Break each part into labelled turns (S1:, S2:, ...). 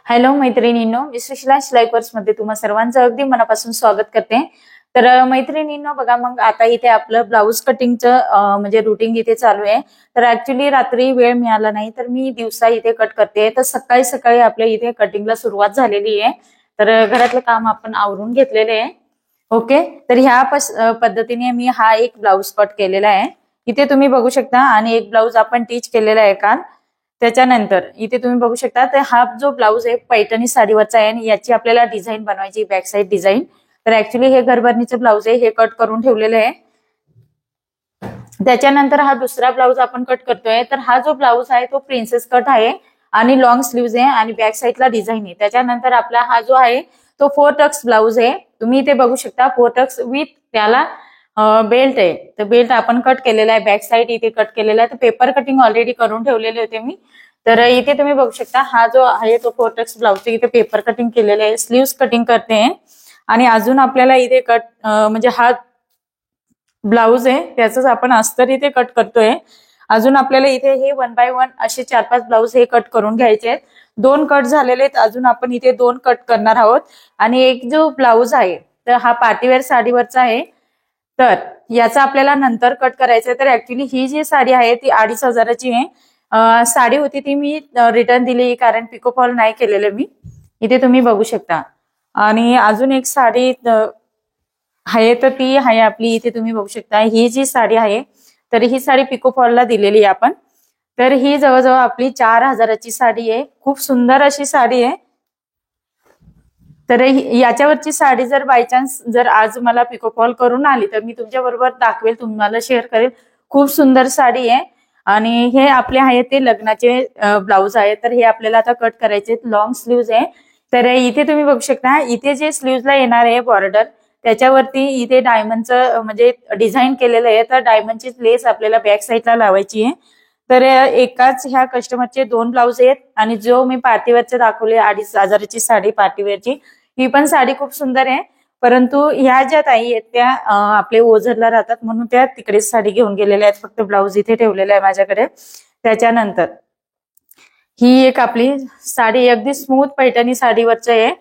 S1: Hello मैत्रिणींनो, मी सुशिला शिलाई course मध्ये तुम्हा सर्वांचं अगदी मनापासून स्वागत करते। तर मैत्रिणींनो बघा, मग आता इथे आपलं ब्लाऊज कटिंगचं म्हणजे रुटीन इथे चालू आहे। तर ऍक्च्युली रात्री वेळ मिळाला नाही, तर मी दिवसा इथे कट करते। तर सकाळी सकाळी आपल्या इथे कटिंगला सुरुवात झालेली आहे। तर घरातलं काम आपण आवरून घेतलेले आहे। ओके, तर ह्या पद्धतीने मी हा एक ब्लाऊज कट केलेला आहे। इथे तुम्ही बघू शकता, आणि एक ब्लाऊज आपण टीच केलेला आहे काल। त्याच्यानंतर इथे तुम्ही बघू शकता, तर हा जो ब्लाऊज आहे पैठणी साडीवरचा आहे आणि याची आपल्याला डिझाईन बनवायची, बॅक साईड डिझाईन। तर ऍक्च्युली हे घरभरणीचं ब्लाऊज आहे, हे कट करून ठेवलेलं आहे। त्याच्यानंतर हा दुसरा ब्लाऊज आपण कट करतोय। तर हा जो ब्लाऊज आहे तो प्रिन्सेस कट आहे आणि लॉंग स्लीव्ज आहे आणि बॅक साईडला डिझाईन आहे। त्याच्यानंतर आपला हा जो आहे तो 4 टक्स ब्लाऊज आहे। तुम्ही इथे बघू शकता 4 टक्स विथ त्याला बेल्ट आहे। तर बेल्ट आपण कट केलेला आहे, बॅक साईड इथे कट केलेला आहे। तर पेपर कटिंग ऑलरेडी करून ठेवलेले होते मी। तर इथे तुम्ही बघू शकता, हा जो आहे तो 4 टक्स ब्लाऊज इथे पेपर कटिंग केलेले आहे, स्लीव्स कटिंग करते। आणि अजून आपल्याला इथे कट म्हणजे हा ब्लाऊज आहे त्याच आपण अस्तर इथे कट करतोय। अजून आपल्याला इथे हे 1 बाय 1 असे 4-5 ब्लाऊज हे कट करून घ्यायचे आहेत। 2 कट झालेले आहेत, अजून आपण इथे 2 कट करणार आहोत। आणि एक जो ब्लाऊज आहे तर हा पार्टीवेअर साडीवरचा आहे। तर याचा आपल्याला नंतर कट करायचा आहे। तर ऍक्च्युली ही जी साडी आहे ती 2,500ची आहे। साडी होती ती मी रिटर्न दिली, कारण पिको फॉल नाही केलेलं मी। इथे तुम्ही बघू शकता। आणि अजून एक साडी आहे, तर ती आहे आपली, इथे तुम्ही बघू शकता। ही जी साडी आहे तर ही साडी पिको फॉलला दिलेली आहे आपण। तर ही जवळजवळ आपली 4,000ची साडी आहे, खूप सुंदर अशी साडी आहे। तर याच्यावरची साडी जर बाय चान्स जर आज मला पिको फॉल करून आली तर मी तुमच्या बरोबर दाखवेल, तुम्हाला शेअर करेल। खूप सुंदर साडी आहे। आणि हे आपले आहे ते लग्नाचे ब्लाऊज आहे। तर हे आपल्याला आता कट करायचे, लॉंग स्लीव्ज आहे। तर इथे तुम्ही बघू शकता, इथे जे स्लीव्जला येणार आहे बॉर्डर त्याच्यावरती इथे डायमंडचं म्हणजे डिझाईन केलेलं आहे। तर डायमंडची लेस आपल्याला बॅक साईडला लावायची आहे। तर एकाच ह्या कस्टमरचे 2 ब्लाऊज आहेत। आणि जो मी पार्टीवेअरचे दाखवले 2,500ची साडी पार्टीवेअरची, ही पण साडी खूप सुंदर आहे। परंतु ह्या ज्या ताई आहेत त्या आपले ओझरला राहतात, म्हणून त्या तिकडेच साडी घेऊन गेलेल्या आहेत, फक्त ब्लाऊज इथे ठेवलेला आहे माझ्याकडे। त्याच्यानंतर ही एक आपली साडी अगदी स्मूथ पैठणी साडीवरची आहे।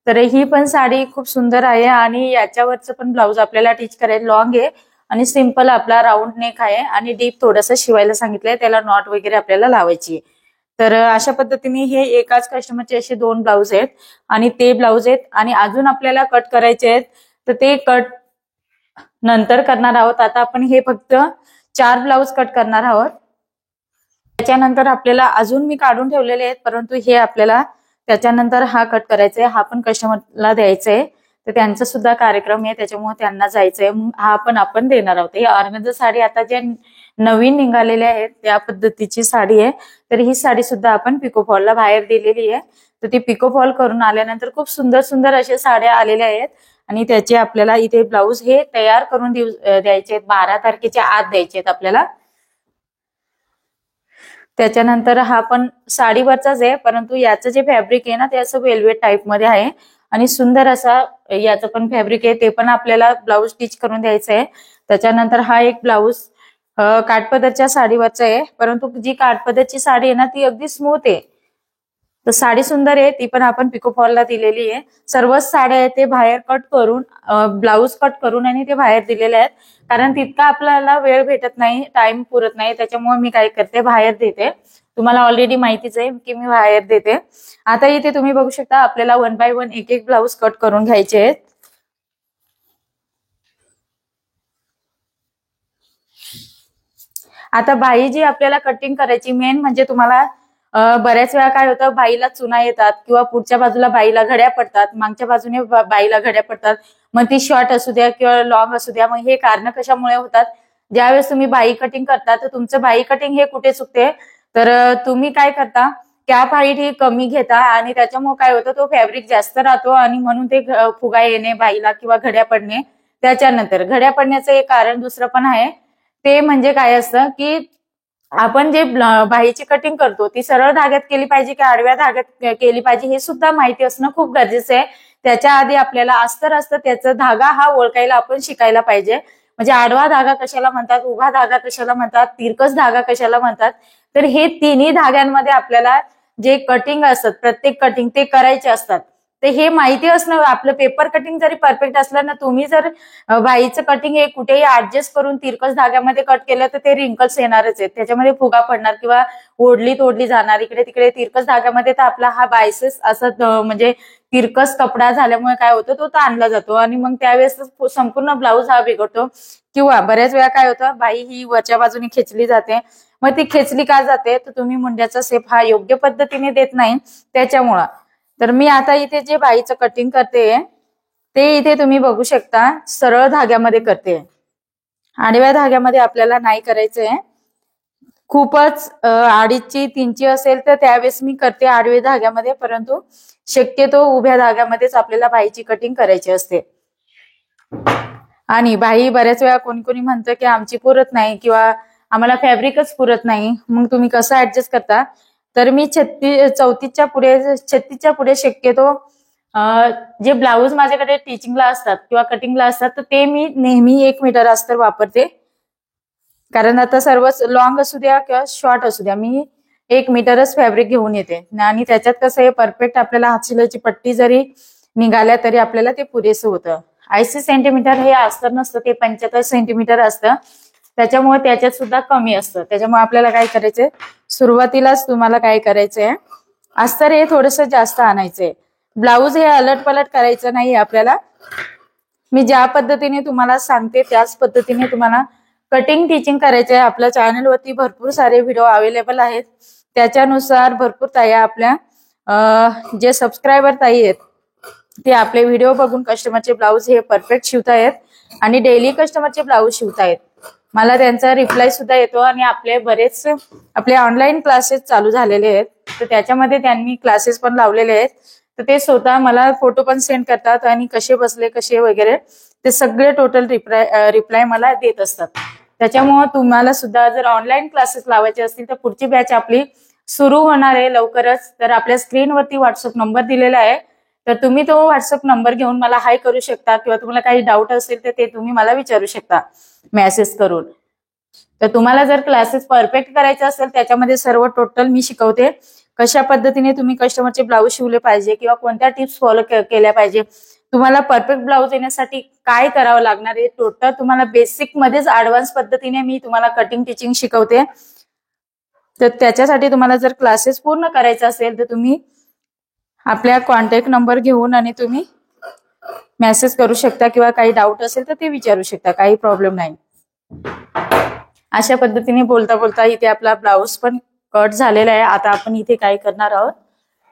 S1: तर ही पण साडी खूप सुंदर आहे। आणि याच्यावरचं पण ब्लाऊज आपल्याला टीच करायला, लॉंग आहे आणि सिंपल आपला राऊंड नेक आहे आणि डीप थोडंसं शिवायला सांगितलंय, त्याला नॉट वगैरे आपल्याला लावायची आहे। तर अशा पद्धतीने हे एकाच कस्टमरचे असे 2 ब्लाऊज आहेत आणि ते ब्लाऊज आहेत। आणि अजून आपल्याला कट करायचे आहेत, तर ते कट नंतर करणार आहोत। आता आपण हे फक्त 4 ब्लाऊज कट करणार आहोत। त्याच्यानंतर आपल्याला अजून मी काढून ठेवलेले आहेत, परंतु हे आपल्याला त्याच्यानंतर हा कट करायचा आहे, हा पण कस्टमरला द्यायचा आहे। तर त्यांचा सुद्धा कार्यक्रम आहे, त्याच्यामुळे त्यांना जायचंय, हा पण आपण देणार आहोत। ही ऑर्गेन्झा साडी आता ज्या नवीन निघालेल्या आहेत त्या पद्धतीची साडी आहे। तर ही साडी सुद्धा आपण पिको फॉलला बाहेर दिलेली आहे। तर ती पिको फॉल करून आल्यानंतर खूप सुंदर सुंदर अशा साड्या आलेल्या आहेत। आणि त्याचे आपल्याला इथे ब्लाऊज हे तयार करून द्यायचे आहेत, 12 तारखेच्या आत द्यायचे आहेत आपल्याला। त्याच्यानंतर हा पण साडीवरचाच आहे, परंतु याचं जे फॅब्रिक आहे ना ते असं वेल्वेट टाईप मध्ये आहे आणि सुंदर असा याचं पण फॅब्रिक आहे, ते पण आपल्याला ब्लाऊज स्टिच करून द्यायचं आहे। त्याच्यानंतर हा एक ब्लाऊज काठपदरच्या साडीवरचा आहे, परंतु जी काठपदरची साडी आहे ना ती अगदी स्मूथ आहे। तर साडी सुंदर आहे, ती पण आपण पिको फॉलला दिलेली आहे। सर्वच साड्या आहेत ते बाहेर कट करून, ब्लाऊज कट करून आणि ते बाहेर दिलेले आहेत, कारण तितका आपल्याला वेळ भेटत नाही, टाइम पुरत नाही, त्याच्यामुळे मी काय करते बाहेर देते। तुम्हाला ऑलरेडी माहितीच आहे की मी बाहेर देते। आता इथे तुम्ही बघू शकता, आपल्याला 1 बाय 1 एक एक ब्लाऊज कट करून घ्यायचे आहेत। आता बाई जी आपल्याला कटिंग करायची, मेन म्हणजे तुम्हाला बऱ्याच वेळा काय होतं, बाईला चुना येतात किंवा पुढच्या बाजूला बाईला घड्या पडतात, मागच्या बाजूने बाईला घड्या पडतात। मग ती शॉर्ट असू द्या किंवा लॉंग असू द्या, मग हे कारण कशामुळे होतात, ज्यावेळेस तुम्ही बाई कटिंग करता तर तुमचं बाई कटिंग हे कुठे चुकते, तर तुम्ही काय करता, कॅप हाईट ही कमी घेता आणि त्याच्यामुळे काय होतं, तो फॅब्रिक जास्त राहतो आणि म्हणून ते फुगा येणे बाईला किंवा घड्या पडणे। त्याच्यानंतर घड्या पडण्याचं एक कारण दुसरं पण आहे, ते म्हणजे काय असतं की आपण जे बाहीची कटिंग करतो ती सरळ धाग्यात केली पाहिजे की आडव्या धाग्यात केली पाहिजे, हे सुद्धा माहिती असणं खूप गरजेचं आहे। त्याच्या आधी आपल्याला अस्तर असतं त्याचा धागा हा ओळखायला आपण शिकायला पाहिजे। म्हणजे आडवा धागा कशाला म्हणतात, उभा धागा कशाला म्हणतात, तिरकस धागा कशाला म्हणतात, तर हे तिन्ही धाग्यांमध्ये आपल्याला जे कटिंग असतात प्रत्येक कटिंग ते करायचे असतात. ते हे माहिती असणं, आपलं पेपर कटिंग जरी परफेक्ट असलं ना, तुम्ही जर बाईचं कटिंग हे कुठेही ऍडजस्ट करून तिरकस धाग्यामध्ये कट केलं तर ते रिंकल्स येणारच आहेत, त्याच्यामध्ये फुगा पडणार किंवा ओढली तोडली जाणार इकडे तिकडे तिरकस धाग्यामध्ये. तर आपला हा बायसेस असं म्हणजे तिरकस कपडा झाल्यामुळे काय होतं, तो ताणला जातो आणि मग त्यावेळेस संपूर्ण ब्लाऊज हा बिघडतो. किंवा बऱ्याच वेळा काय होतं, बाई ही वरच्या बाजूने खेचली जाते, मग ती खेचली का जाते, तर तुम्ही मुंड्याचा शेप हा योग्य पद्धतीने देत नाही त्याच्यामुळं. तर मी आता इथे जे बाईचं कटिंग करते ते इथे तुम्ही बघू शकता सरळ धाग्यामध्ये करते. आडव्या धाग्यामध्ये आपल्याला नाही करायचंय. खूपच 2.5-3 असेल तर त्यावेळेस मी करते आडव्या धाग्यामध्ये, परंतु शक्यतो उभ्या धाग्यामध्येच आपल्याला बाईची कटिंग करायची असते. आणि बाई बऱ्याच वेळा कोणी कोणी म्हणतं की आमची पुरत नाही किंवा आम्हाला फॅब्रिकच पुरत नाही, मग तुम्ही कसं ऍडजस्ट करता. तर मी 36च्या पुढे शक्यतो जे ब्लाऊज माझ्याकडे टीचिंगला असतात किंवा कटिंगला असतात तर ते मी नेहमी 1 मीटर अस्तर वापरते. कारण आता सर्वच लॉंग असू द्या किंवा शॉर्ट असू द्या, मी 1 मीटरच फॅब्रिक घेऊन येते. आणि त्याच्यात कसं आहे, परफेक्ट आपल्याला हातशिलाची पट्टी जरी निघाल्या तरी आपल्याला ते पुरेसं होतं. 80 सेंटीमीटर हे अस्तर नसतं, ते 75 सेंटीमीटर असतं, त्याच्यामुळे त्याच्यात सुद्धा कमी असतं. त्याच्यामुळे आपल्याला काय करायचंय, सुरुवातीलाच तुम्हाला काय करायचंय, अस्तर हे थोडंसं जास्त आणायचंय. ब्लाऊज हे अलट पलट करायचं नाही आपल्याला. मी ज्या पद्धतीने तुम्हाला सांगते त्याच पद्धतीने तुम्हाला कटिंग टीचिंग करायचंय. आपल्या चॅनलवरती भरपूर सारे व्हिडिओ अवेलेबल आहेत, त्याच्यानुसार भरपूर ताई आपल्या जे सबस्क्रायबर ताई आहेत ते आपले व्हिडिओ बघून कस्टमरचे ब्लाऊज हे परफेक्ट शिवतायत आणि डेली कस्टमरचे ब्लाऊज शिवतायत. मला त्यांचा रिप्लाय सुद्धा येतो आणि आपले ऑनलाईन क्लासेस चालू झालेले आहेत, तर त्याच्यामध्ये त्यांनी क्लासेस पण लावलेले आहेत. तर ते स्वतः मला फोटो पण सेंड करतात आणि कसे बसले कसे वगैरे ते सगळे टोटल रिप्लाय मला देत असतात. त्याच्यामुळे तुम्हाला सुद्धा जर ऑनलाईन क्लासेस लावायचे असतील तर पुढची बॅच आपली सुरू होणार आहे लवकरच. तर आपल्या स्क्रीनवरती व्हॉट्सअप नंबर दिलेला आहे, तर तुम्ही तो व्हॉट्सअप नंबर घेऊन मला हाय करू शकता किंवा तुम्हाला काही डाऊट असेल तर ते तुम्ही मला विचारू शकता मेसेज करून. तर तुम्हाला जर क्लासेस परफेक्ट करायचे असेल त्याच्यामध्ये सर्व टोटल मी शिकवते. कशा पद्धतीने तुम्ही कस्टमरचे ब्लाऊज शिवले पाहिजे किंवा कोणत्या टिप्स फॉलो केल्या पाहिजे, तुम्हाला परफेक्ट ब्लाऊज येण्यासाठी काय करावं लागणार आहे, टोटल तुम्हाला बेसिक मध्येच ऍडव्हान्स पद्धतीने मी तुम्हाला कटिंग टीचिंग शिकवते. तर त्याच्यासाठी तुम्हाला जर क्लासेस पूर्ण करायचे असेल तर तुम्ही आपल्या कॉन्टॅक्ट नंबर घेऊन आणि तुम्ही मेसेज करू शकता किंवा काही डाऊट असेल तर ते विचारू शकता, काही प्रॉब्लेम नाही. अशा पद्धतीने बोलता बोलता इथे आपला ब्लाऊज पण कट झालेला आहे. आता आपण इथे काय करणार आहोत,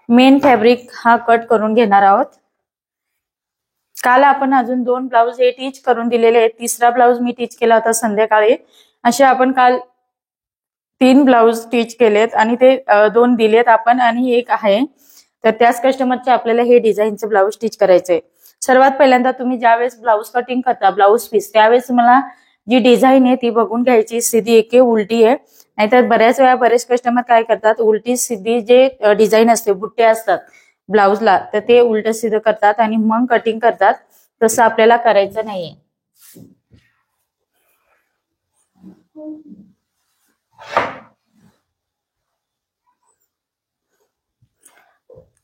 S1: मेन फॅब्रिक हा कट करून घेणार आहोत. काल आपण अजून 2 ब्लाऊज हे टीच करून दिलेले आहेत, 3रा ब्लाऊज मी टीच केला होता संध्याकाळी. असे आपण काल 3 ब्लाऊज टीच केलेत आणि ते 2 दिलेत आपण आणि 1 आहे. तर त्याच कस्टमरचे आपल्याला हे डिझाईनचे ब्लाऊज टीच करायचे. सर्वात पहिल्यांदा तुम्ही ज्यावेळेस ब्लाऊज कटिंग करता ब्लाऊज पीस, त्यावेळेस मला जी डिझाईन आहे ती बघून घ्यायची, सीधी आहे उलटी आहे. नाहीतर बऱ्याच वेळा बरेच कस्टमर काय करतात, उलटी सीधी जे डिझाईन असते बुट्टे असतात ब्लाऊजला तर ते उलट सीधं करतात आणि मग कटिंग करतात. तसं आपल्याला करायचं नाहीये.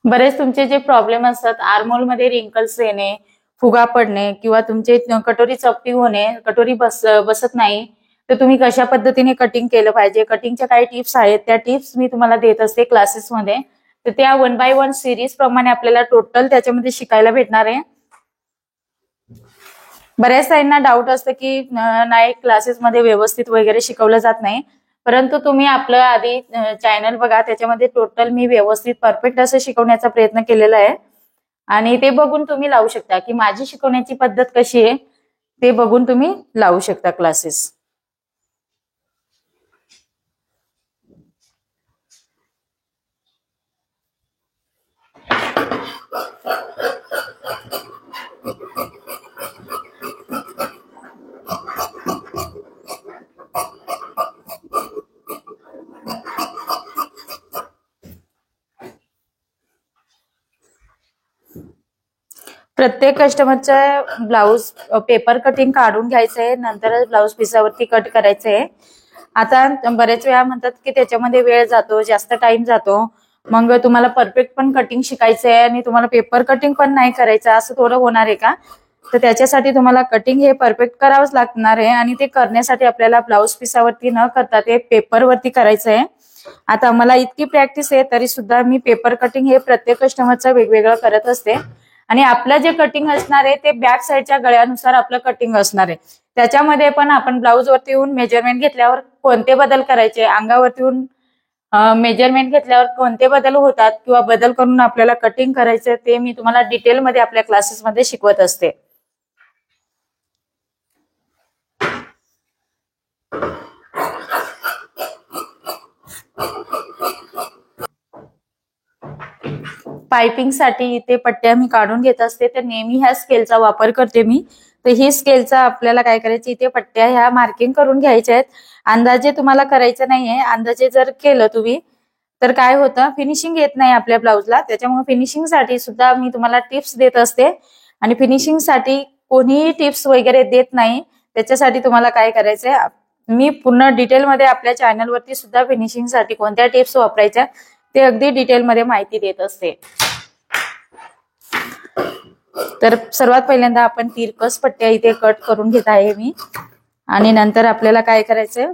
S1: बरेच तुमचे जे प्रॉब्लेम असतात, आर्महोल मध्ये रिंकल्स येणे, फुगा पडणे किंवा तुमचे कटोरी चपटी होणे, कटोरी बसत नाही, तर तुम्ही कशा पद्धतीने कटिंग केलं पाहिजे, कटिंगच्या काही टिप्स आहेत त्या टिप्स मी तुम्हाला देत असते क्लासेसमध्ये. तर त्या 1 by 1 सिरीज प्रमाणे आपल्याला टोटल त्याच्यामध्ये शिकायला भेटणार आहे. बऱ्याच ताईंना डाऊट असतं की नाही क्लासेसमध्ये व्यवस्थित वगैरे शिकवलं जात नाही, परंतु तुम्ही आपलं आधी चॅनल बघा, त्याच्यामध्ये टोटल मी व्यवस्थित परफेक्ट असं शिकवण्याचा प्रयत्न केलेला आहे आणि ते बघून तुम्ही लावू शकता की माझी शिकवण्याची पद्धत कशी आहे, ते बघून तुम्ही लावू शकता क्लासेस. प्रत्येक कस्टमरचा ब्लाऊज पेपर कटिंग काढून घ्यायचंय, नंतर ब्लाऊज पिसावरती कट करायचंय. आता बरेच वेळा म्हणतात की त्याच्यामध्ये वेळ जातो, जास्त टाइम जातो, मग तुम्हाला परफेक्ट पण कटिंग शिकायचं आहे आणि तुम्हाला पेपर कटिंग पण नाही करायचं असं थोडं होणार आहे का? तर त्याच्यासाठी तुम्हाला कटिंग हे परफेक्ट करावंच लागणार आहे आणि ते करण्यासाठी आपल्याला ब्लाऊज पिसावरती न करता ते पेपरवरती करायचं आहे. आता मला इतकी प्रॅक्टिस आहे तरी सुद्धा मी पेपर कटिंग हे प्रत्येक कस्टमरचं वेगवेगळं करत असते आणि आपलं जे कटिंग असणार आहे ते बॅक साईडच्या गळ्यानुसार आपलं कटिंग असणार आहे. त्याच्यामध्ये पण आपण ब्लाऊज वरती येऊन मेजरमेंट घेतल्यावर कोणते बदल करायचे, अंगावरती येऊन मेजरमेंट घेतल्यावर कोणते बदल होतात किंवा बदल करून आपल्याला कटिंग करायचं ते मी तुम्हाला डिटेलमध्ये आपल्या क्लासेसमध्ये शिकवत असते. पायपिंगसाठी इथे पट्ट्या मी काढून घेत असते तर नेहमी ह्या स्केलचा वापर करते मी. तर ही स्केलचा आपल्याला काय करायची, इथे पट्ट्या ह्या मार्किंग करून घ्यायच्या आहेत. अंदाजे तुम्हाला करायचं नाहीये, अंदाजे जर केलं तुम्ही तर काय होतं, फिनिशिंग येत नाही आपल्या ब्लाऊजला. त्याच्यामुळे फिनिशिंगसाठी सुद्धा मी तुम्हाला टिप्स देत असते आणि फिनिशिंगसाठी कोणीही टिप्स वगैरे देत नाही. त्याच्यासाठी तुम्हाला काय करायचंय, मी पूर्ण डिटेलमध्ये आपल्या चॅनलवरती सुद्धा फिनिशिंगसाठी कोणत्या टिप्स वापरायच्या ते अगदी डिटेलमध्ये माहिती देत असते. तर सर्वात पहिल्यांदा आपण तिरकस पट्ट्या इथे कट करून घेत आहे मी आणि नंतर आपल्याला काय करायचंय,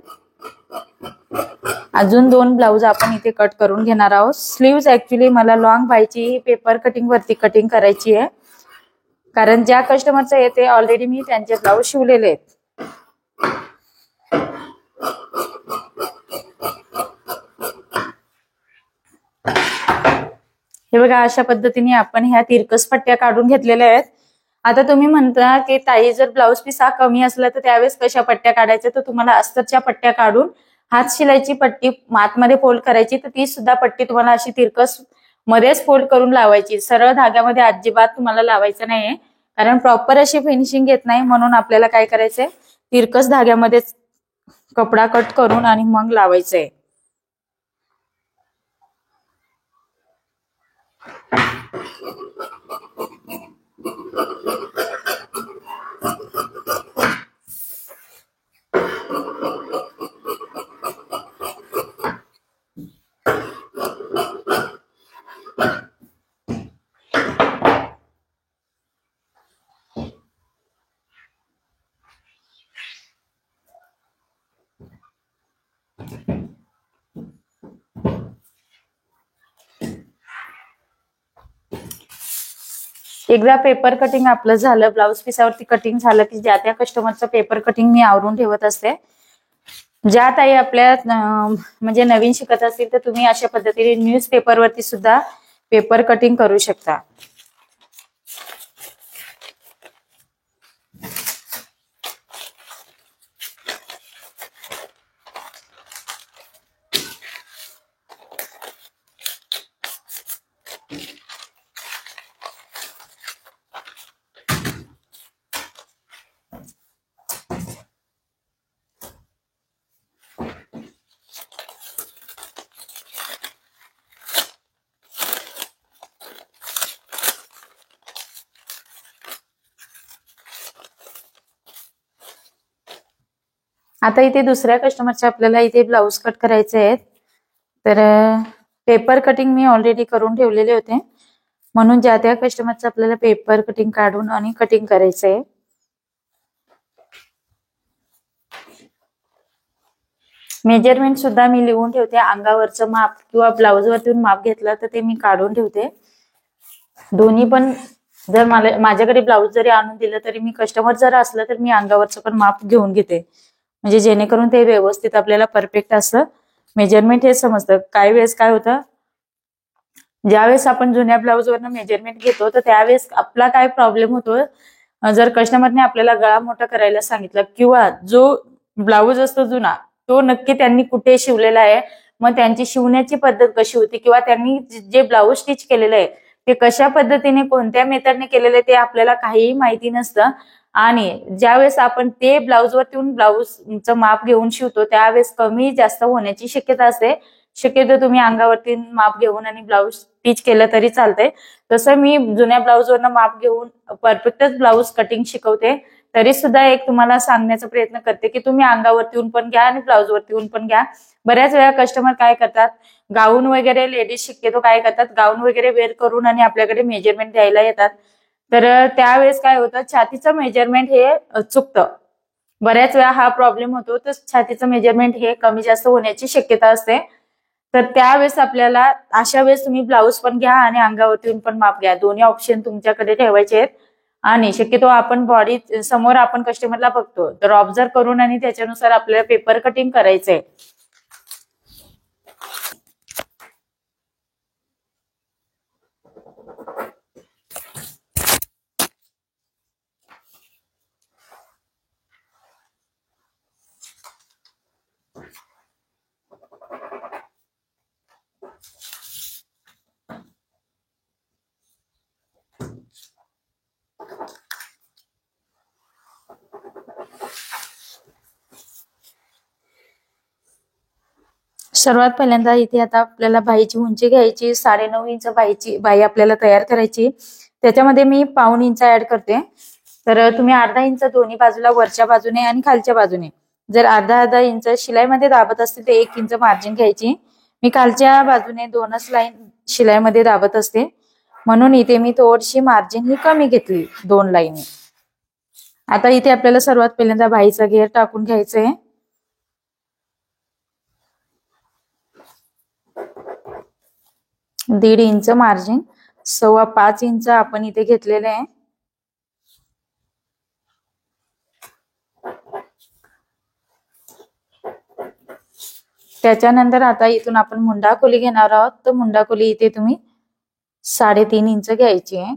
S1: अजून 2 ब्लाऊज आपण इथे कट करून घेणार आहोत. स्लीव्ज ऍक्च्युली मला लॉंग बायची पेपर कटिंग वरती कटिंग करायची आहे, कारण ज्या कस्टमरचं येते ऑलरेडी मी त्यांचे ब्लाऊज शिवलेले आहेत. हे बघा, अशा पद्धतीने आपण ह्या तिरकस पट्ट्या काढून घेतलेल्या आहेत. आता तुम्ही म्हणता की ताई जर ब्लाऊज पीस हा कमी असला तर त्यावेळेस कशा पट्ट्या काढायच्या, तर तुम्हाला अस्तरच्या पट्ट्या काढून हात शिलाईची पट्टी आतमध्ये फोल्ड करायची, तर ती सुद्धा पट्टी तुम्हाला अशी तिरकस मध्येच फोल्ड करून लावायची. सरळ धाग्यामध्ये अजिबात तुम्हाला लावायचं नाहीये, कारण प्रॉपर अशी फिनिशिंग येत नाही. म्हणून आपल्याला काय करायचंय, तिरकस धाग्यामध्येच कपडा कट करून आणि मग लावायचंय. एकदा पेपर कटिंग आपलं झालं, ब्लाऊज पिसावरती कटिंग झालं की ज्या त्या कस्टमरचं पेपर कटिंग मी आवरून ठेवत असते. ज्या ताई आपल्या म्हणजे नवीन शिकत असतील तर तुम्ही अशा पद्धतीने न्यूजपेपरवरती सुद्धा पेपर कटिंग करू शकता. आता इथे दुसऱ्या कस्टमरचे आपल्याला इथे ब्लाऊज कट करायचे आहेत. तर पेपर कटिंग मी ऑलरेडी करून ठेवलेले होते, म्हणून ज्या त्या कस्टमरचं आपल्याला पेपर कटिंग काढून आणि कटिंग करायचंय. मेजरमेंट सुद्धा मी लिहून ठेवते, अंगावरचं माप किंवा ब्लाऊज वरती माप घेतलं तर ते मी काढून ठेवते. दोन्ही पण जर मला माझ्याकडे ब्लाऊज जरी आणून दिलं तरी मी कस्टमर जर असलं तर मी अंगावरचं पण माप घेऊन घेते, म्हणजे जेणेकरून ते व्यवस्थित आपल्याला परफेक्ट असं मेजरमेंट हे समजतं. काही वेळेस काय होतं, ज्यावेळेस आपण जुन्या ब्लाऊजवरनं मेजरमेंट घेतो तर त्यावेळेस आपला काय प्रॉब्लेम होतो, जर कस्टमरने आपल्याला गळा मोठा करायला सांगितलं किंवा जो ब्लाऊज असतो जुना तो नक्की त्यांनी कुठे शिवलेला आहे, मग त्यांची शिवण्याची पद्धत कशी होती किंवा त्यांनी जे ब्लाऊज स्टिच केलेलं आहे ते कशा पद्धतीने कोणत्या मेथडने केलेलं आहे ते आपल्याला काहीही माहिती नसतं. आणि ज्यावेळेस आपण ते ब्लाऊजवरती ब्लाऊजचं माप घेऊन शिवतो त्यावेळेस कमी जास्त होण्याची शक्यता असते. शक्यतो तुम्ही अंगावरती माप घेऊन आणि ब्लाऊज स्टिच केलं तरी चालतंय. तसं मी जुन्या ब्लाऊजवरनं माप घेऊन परफेक्टच ब्लाऊज कटिंग शिकवते. तरी सुद्धा एक तुम्हाला सांगण्याचा प्रयत्न करते की तुम्ही अंगावरती पण घ्या आणि ब्लाऊजवरती पण घ्या, बऱ्याच वेळा कस्टमर काय करतात, गाऊन वगैरे लेडीज शक्यतो काय करतात, गाऊन वगैरे वेअर करून आणि आपल्याकडे मेजरमेंट द्यायला येतात. तर त्यावेळेस काय होतं, छातीचं मेजरमेंट हे चुकतं. बऱ्याच वेळा हा प्रॉब्लेम होतो. तर छातीचं मेजरमेंट हे कमी जास्त होण्याची शक्यता असते. तर त्यावेळेस आपल्याला अशा वेळेस तुम्ही ब्लाऊज पण घ्या आणि अंगावरती पण माप घ्या. दोन्ही ऑप्शन तुमच्याकडे ठेवायचे आहेत. आणि शक्यतो आपण बॉडी समोर आपण कस्टमरला बघतो, तर ऑब्झर्व करून आणि त्याच्यानुसार आपल्याला पेपर कटिंग करायचंय. सर्वात पहिल्यांदा इथे आता आपल्याला बाहीची उंची घ्यायची, 9.5 इंच बाही आपल्याला तयार करायची. त्याच्यामध्ये मी 1.5 इंच ऍड करते. तर तुम्ही अर्धा इंच दोन्ही बाजूला, वरच्या बाजूने आणि खालच्या बाजूने, जर अर्धा इंच शिलाईमध्ये दाबत असते तर 1 इंच मार्जिन घ्यायची. मी खालच्या बाजूने 2च लाईन शिलाईमध्ये दाबत असते, म्हणून इथे मी थोडीशी मार्जिन ही कमी घेतली, 2 लाईन. आता इथे आपल्याला सर्वात पहिल्यांदा बाहीचा घेर टाकून घ्यायचंय. 1.5 इंच मार्जिन, 5.25 इंच आपण इथे घेतलेले आहे. त्याच्यानंतर आता इथून आपण मुंडा खोली घेणार आहोत. तर मुंडा खोली इथे तुम्ही 3.5 इंच घ्यायची आहे,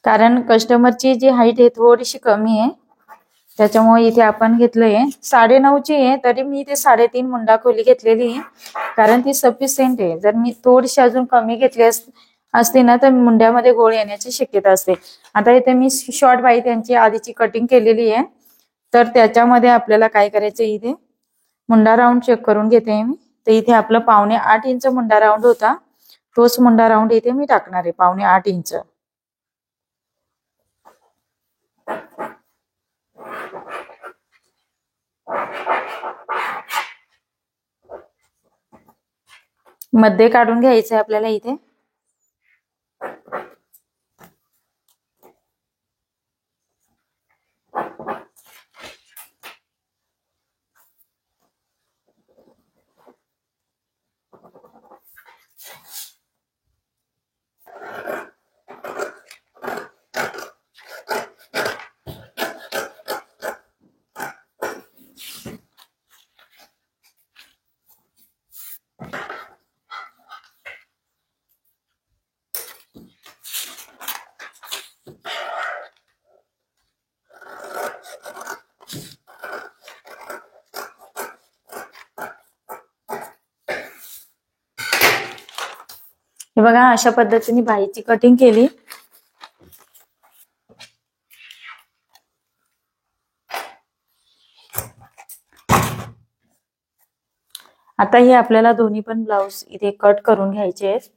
S1: कारण कस्टमरची जी हाईट आहे थोडीशी कमी आहे, त्याच्यामुळे इथे आपण घेतलंय 9.5 ची आहे. तरी मी इथे 3.5 मुंडा खोली घेतलेली आहे, कारण ती सफिशियंट आहे. जर मी थोडीशी अजून कमी घेतली असते ना, तर मुंड्यामध्ये गोळ येण्याची शक्यता असते. आता इथे मी शॉर्ट बाही त्यांची आधीची कटिंग केलेली आहे. तर त्याच्यामध्ये आपल्याला काय करायचं, इथे मुंडा राऊंड चेक करून घेते मी. तर इथे आपलं 7.25 इंच मुंडा राऊंड होता, तोच मुंडा राऊंड इथे मी टाकणार आहे, 7.25 इंच. मध्ये काढून घ्यायचंय आपल्याला इथे. हे बघा, अशा पद्धतीने बाहीची कटिंग केली. आता हे आपल्याला दोन्ही पण ब्लाउज इथे कट करून घ्यायचे आहेत.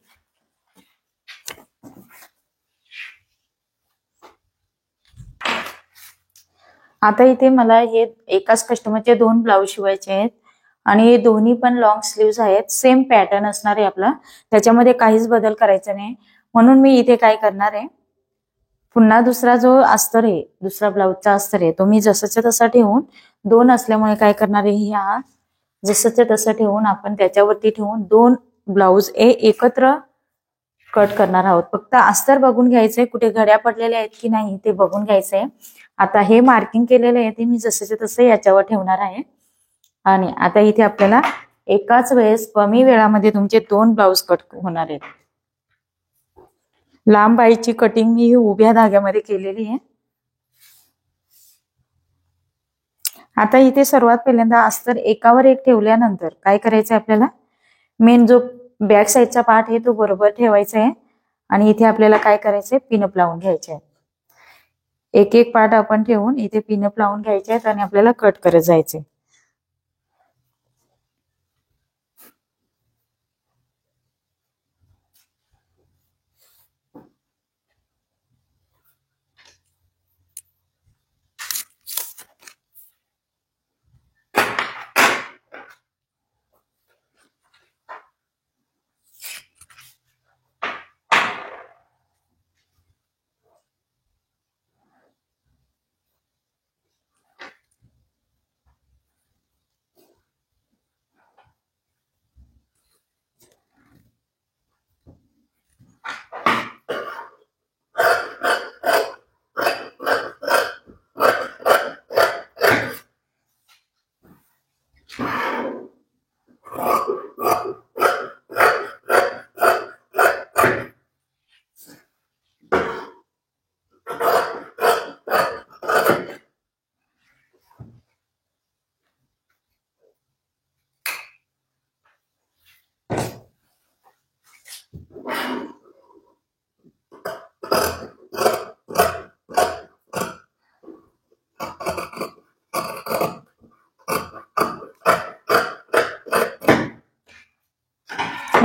S1: आता इथे मला हे एकाच कस्टमरचे 2 ब्लाउज शिवायचे आहेत आणि हे दोन्ही पण लॉंग स्लीव्ज आहेत. सेम पॅटर्न असणार आहे आपला, त्याच्यामध्ये काहीच बदल करायचा नाही. म्हणून मी इथे काय करणार आहे, पुन्हा दुसरा जो अस्तर आहे, दुसरा ब्लाउजचा अस्तर आहे, तो मी जसाच्या तसा ठेवून, 2 असल्यामुळे काय करणार आहे, ह्या जसंच्या तसं ठेवून आपण त्याच्यावरती ठेवून 2 ब्लाउज एकत्र कट करणार आहोत. फक्त अस्तर बघून घ्यायचंय, कुठे घड्या पडलेल्या आहेत की नाही ते बघून घ्यायचंय. आता हे मार्किंग केलेलं आहे ते मी जसंच्या तसं याच्यावर ठेवणार आहे. आणि आता इथे आपल्याला एकाच वेळेस कमी वेळामध्ये तुमचे 2 ब्लाउज कट होणार आहेत. लांब बाहीची कटिंग मी उभ्या धाग्यामध्ये केलेली आहे. आता इथे सर्वात पहिल्यांदा अस्तर एकावर एक ठेवल्यानंतर काय करायचंय, आपल्याला मेन जो बॅक साईडचा पार्ट आहे तो बरोबर ठेवायचा आहे. आणि इथे आपल्याला काय करायचंय, पिनअप लावून घ्यायचे आहे. एक एक पार्ट आपण ठेवून इथे पिनअप लावून घ्यायचे आहेत आणि आपल्याला कट करत जायचे.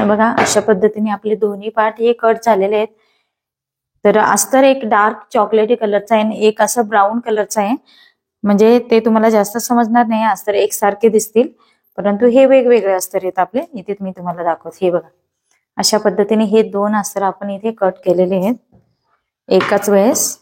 S1: बघा अशा पद्धतीने आपले दोन्ही पार्ट हे कट झालेले आहेत. तर अस्तर एक डार्क चॉकलेटी कलरचा आहे आणि एक असं ब्राऊन कलरचा आहे. म्हणजे ते तुम्हाला जास्त समजणार नाही, अस्तर एकसारखे दिसतील परंतु हे वेगवेगळे अस्तर आहेत आपले. इथे मी तुम्हाला दाखवते. हे बघा अशा पद्धतीने हे दोन अस्तर आपण इथे कट केलेले आहेत एकाच वेळेस.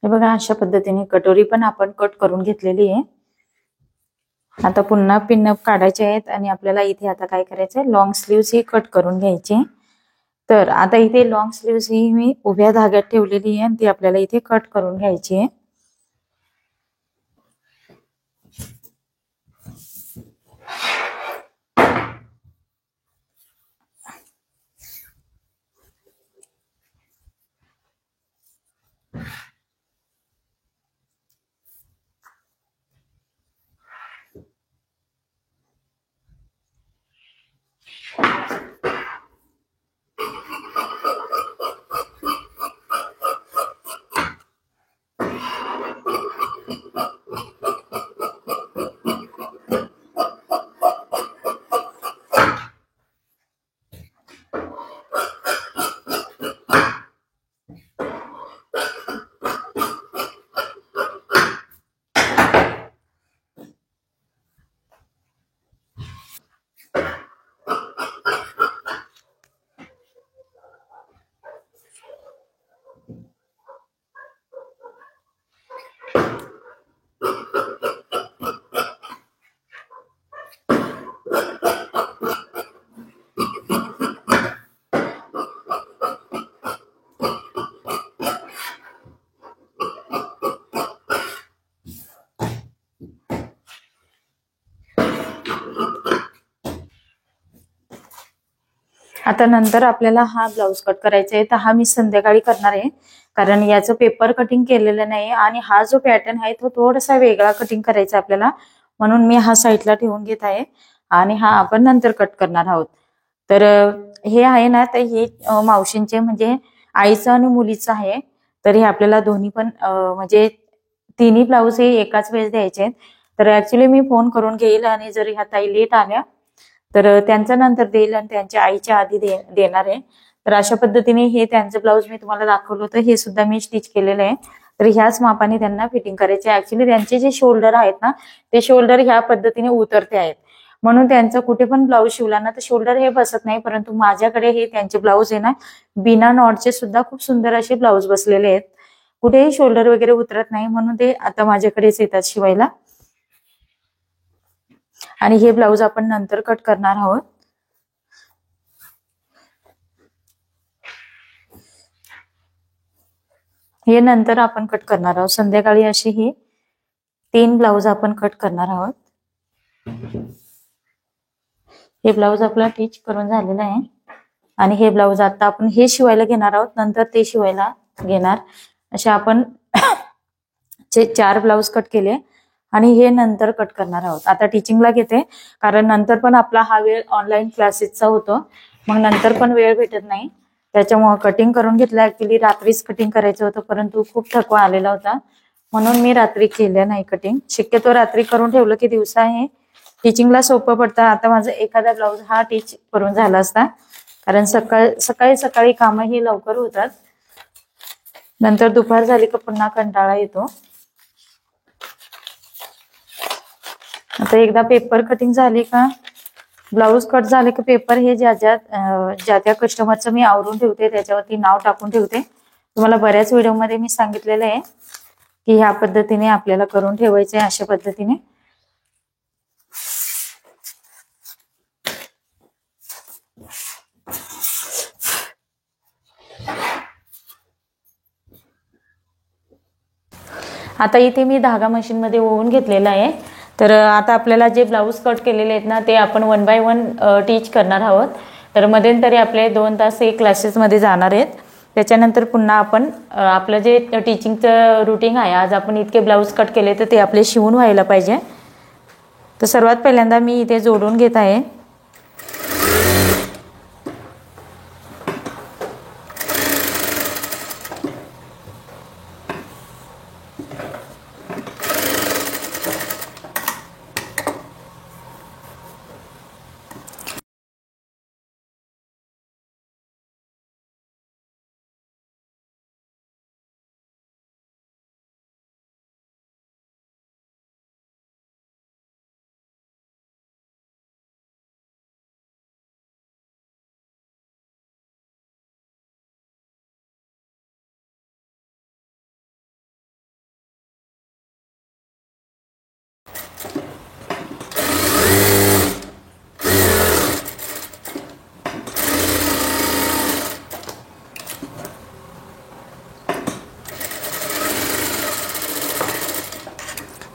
S1: हे बघा अशा पद्धतीने कटोरी पण आपण कट करून घेतलेली आहे. आता पुन्हा पिनअप काढायचे आहेत आणि आपल्याला इथे आता काय करायचंय, लॉंग स्लीव्स ही कट करून घ्यायची. तर आता इथे लॉंग स्लीव्स ही मी उभ्या धाग्यात ठेवलेली आहे आणि ती आपल्याला इथे कट करून घ्यायची आहे. आता नंतर आपल्याला हा ब्लाउज कट करायचा आहे. तर हा मी संध्याकाळी करणार आहे कारण याचं पेपर कटिंग केलेलं नाही आणि हा जो पॅटर्न आहे तो थोडासा वेगळा कटिंग करायचा आपल्याला, म्हणून मी हा साईडला ठेवून घेत आहे आणि हा आपण नंतर कट करणार आहोत. तर हे आहे ना, तर हे मावशींचे म्हणजे आईचं आणि मुलीचं आहे. तर हे आपल्याला दोन्ही पण म्हणजे तिन्ही ब्लाऊज हे एकाच वेळेस द्यायचे आहेत. तर ऍक्च्युली मी फोन करून घेईल आणि जर ह्या ताई लेट आल्या तर त्यांच्या नंतर देईल आणि त्यांच्या आईच्या आधी देणार आहे. तर अशा पद्धतीने हे त्यांचं ब्लाऊज मी तुम्हाला दाखवलं होतं, हे सुद्धा मी स्टिच केलेलं आहे. तर ह्याच मापाने त्यांना फिटिंग करायचे. ऍक्च्युली त्यांचे जे शोल्डर आहेत ना, ते शोल्डर ह्या पद्धतीने उतरते आहेत, म्हणून त्यांचं कुठे पण ब्लाऊज शिवला ना तर शोल्डर हे बसत नाही. परंतु माझ्याकडे हे त्यांचे ब्लाऊज आहे ना, बिना नॉटचे सुद्धा खूप सुंदर असे ब्लाऊज बसलेले आहेत, कुठेही शोल्डर वगैरे उतरत नाही, म्हणून ते आता माझ्याकडेच येतात शिवायला. आणि हे ब्लाऊज आपण नंतर कट करणार आहोत. हे नंतर आपण कट करणार आहोत. संध्याकाळी अशी ही 3 ब्लाऊज आपण कट करणार आहोत. हे ब्लाऊज आपला टिच करून झालेलं आहे आणि हे ब्लाऊज आता आपण हे शिवायला घेणार आहोत, नंतर ते शिवायला घेणार. असे आपण 4 ब्लाऊज कट केले आणि हे नंतर कट करणार आहोत. आता टीचिंगला घेते कारण नंतर पण आपला हा वेळ ऑनलाईन क्लासेसचा होतो, मग नंतर पण वेळ भेटत नाही, त्याच्यामुळे कटिंग करून घेतलं. ऍक्च्युली रात्रीच कटिंग करायचं होतं परंतु खूप थकवा आलेला होता, म्हणून मी रात्री केलं नाही कटिंग. शक्यतो रात्री करून ठेवलं की दिवसा हे टीचिंगला सोपं पडतं. आता माझं एखादा ब्लाऊज हा टीच करून झाला असता कारण सकाळी कामं ही लवकर होतात. नंतर दुपार झाली का पुन्हा कंटाळा येतो। आता एकदा पेपर कटिंग झाली का, ब्लाऊज कट झाले की पेपर हे ज्या त्या कस्टमरचं मी आवरून ठेवते, त्याच्यावरती नाव टाकून ठेवते। तुम्हाला बऱ्याच व्हिडिओमध्ये मी सांगितलेलं आहे की ह्या पद्धतीने आपल्याला करून ठेवायचे आहे, अशा पद्धतीने। आता इथे मी धागा मशीन मध्ये ओवून घेतलेला आहे। तर आता आपल्याला जे ब्लाऊज कट केलेले आहेत ना, ते आपण 1 बाय 1 टीच करणार आहोत। तर मध्यंतरी आपले 2 तास हे क्लासेस मध्ये जाणार आहेत। त्याच्यानंतर पुन्हा आपण आपलं जे टीचिंगचं रुटीन आहे, आज आपण इतके ब्लाऊज कट केले तर ते आपले शिवून व्हायला पाहिजे। तर सर्वात पहिल्यांदा मी इथे जोडून घेत आहे।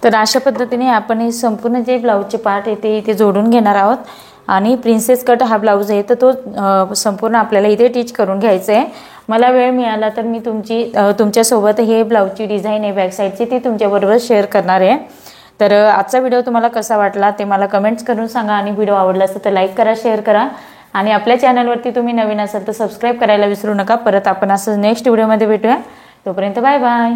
S1: तर अशा पद्धतीने आपण हे संपूर्ण जे ब्लाऊजचे पार्ट आहे ते इथे जोडून घेणार आहोत। आणि प्रिन्सेस कट हा ब्लाऊज आहे तर तो संपूर्ण आपल्याला इथे टीच करून घ्यायचा आहे। मला वेळ मिळाला तर मी तुमच्यासोबत हे ब्लाऊजची डिझाईन आहे बॅक साईडची ती तुमच्याबरोबर शेअर करणार आहे। तर आजचा व्हिडिओ तुम्हाला कसा वाटला ते मला कमेंट्स करून सांगा, आणि व्हिडिओ आवडला असेल तर लाईक करा, शेअर करा, आणि आपल्या चॅनलवरती तुम्ही नवीन असाल तर सबस्क्राईब करायला विसरू नका। परत आपण असं नेक्स्ट व्हिडिओमध्ये भेटूया, तोपर्यंत बाय बाय।